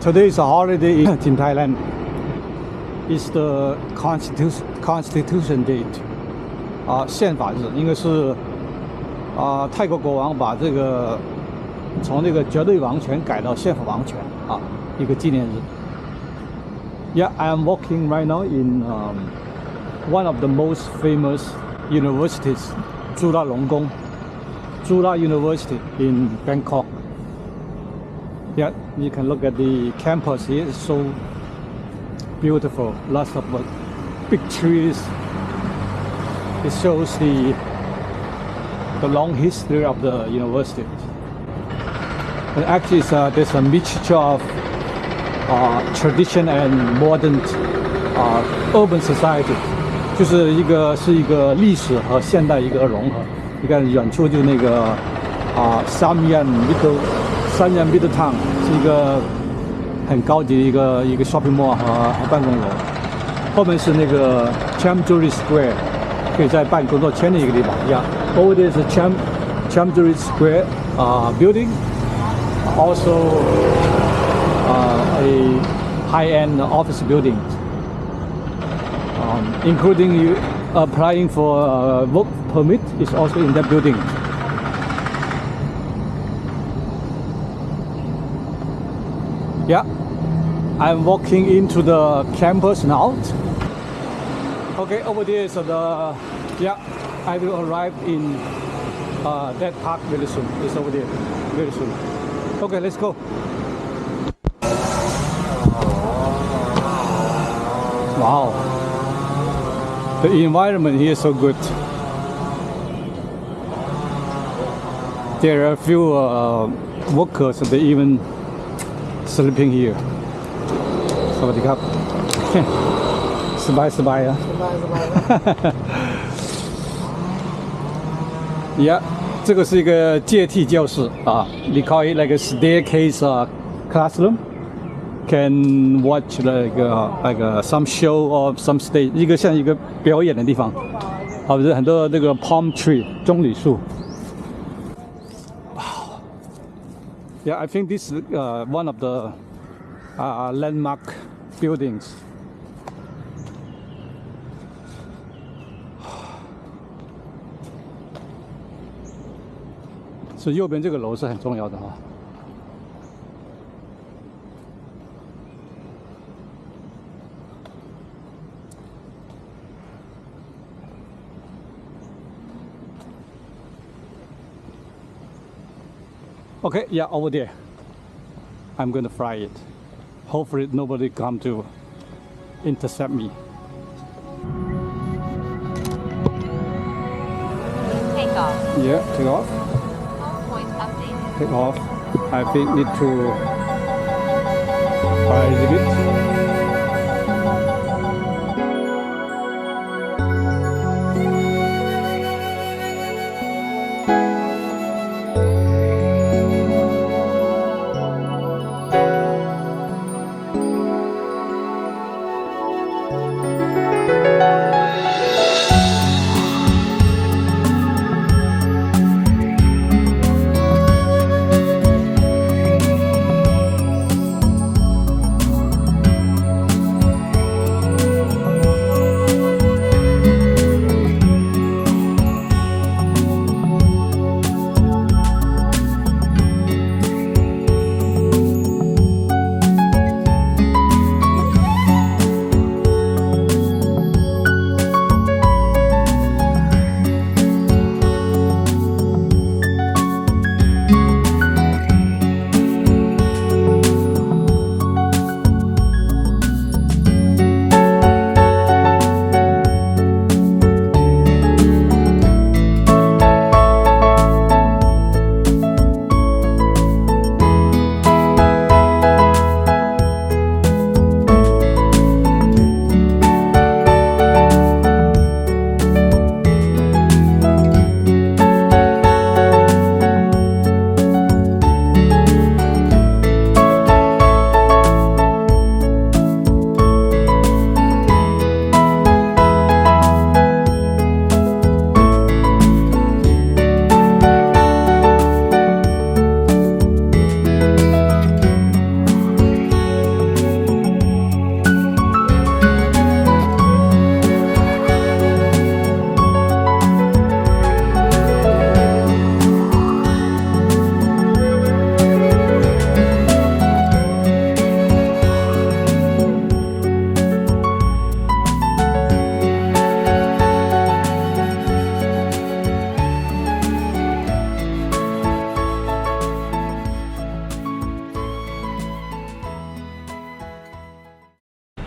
Today is a holiday in Thailand. It's the Constitution Date. 宪法日应该是泰国国王把这个从那个绝对王权改到宪法王权一个纪念日。Yeah, I am walking right now in one of the most famous universities, Chula University in Bangkok. Yeah, you can look at the campus here. It's so beautiful. Lots of big trees. It shows the long history of the university. And actually, there's a mixture of tradition and modern urban society. 就是一个历史和现代一个融合。你看远处就那个Samyan Middle Town 是一个很高级的一个 shopping mall 和办公楼。后面是那个 Chula Square， 可以在办工作签的一个地方。Over there is a Chula Square building, also a high-end office building. Including you applying for work permit is also in that building. Yeah, I'm walking into the campus now. Okay, over there is I will arrive in that park very soon. It's over there very soon. Okay, let's go. Wow. The environment here is so good. There are a few workers, they even sleeping here. สวัสดีครับ สบาย啊 Yeah, 这个是一个阶梯教室We call it like a staircase classroom. Can watch like some show or some stage. 一个像一个表演的地方。不是很多那个 palm tree 棕榈树。Wow. Yeah, I think this is one of the landmark buildings. 所以右边这个楼是很重要的Okay, yeah, over there. I'm going to fly it. Hopefully nobody come to intercept me. Take off. Yeah, take off. Point update. Take off. I think need to fly a little bit.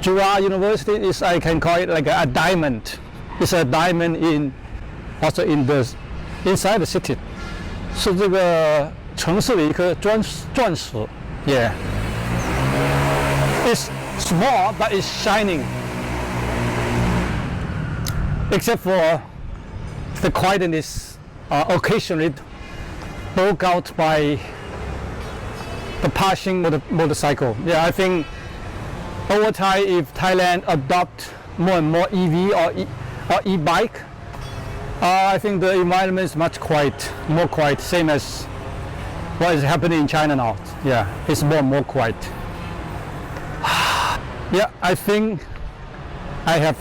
Chula University is, I can call it like a diamond. It's a diamond also in the inside the city. 是这个城市的一颗钻石。Yeah. It's small, but it's shining. Except for the quietness occasionally broke out by the passing motorcycle. Yeah, I think over time, if Thailand adopt more and more EV or e-bike, I think the environment is much more quiet, same as what is happening in China now. Yeah, it's more and more quiet. Yeah, I think I have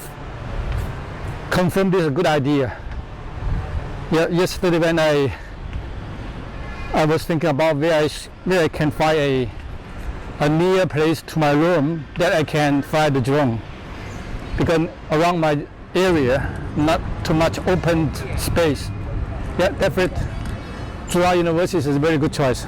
confirmed this is a good idea. Yeah, yesterday when I was thinking about where I can find a near place to my room that I can fly the drone, because around my area not too much open space. Yeah, definitely Chula University is a very good choice.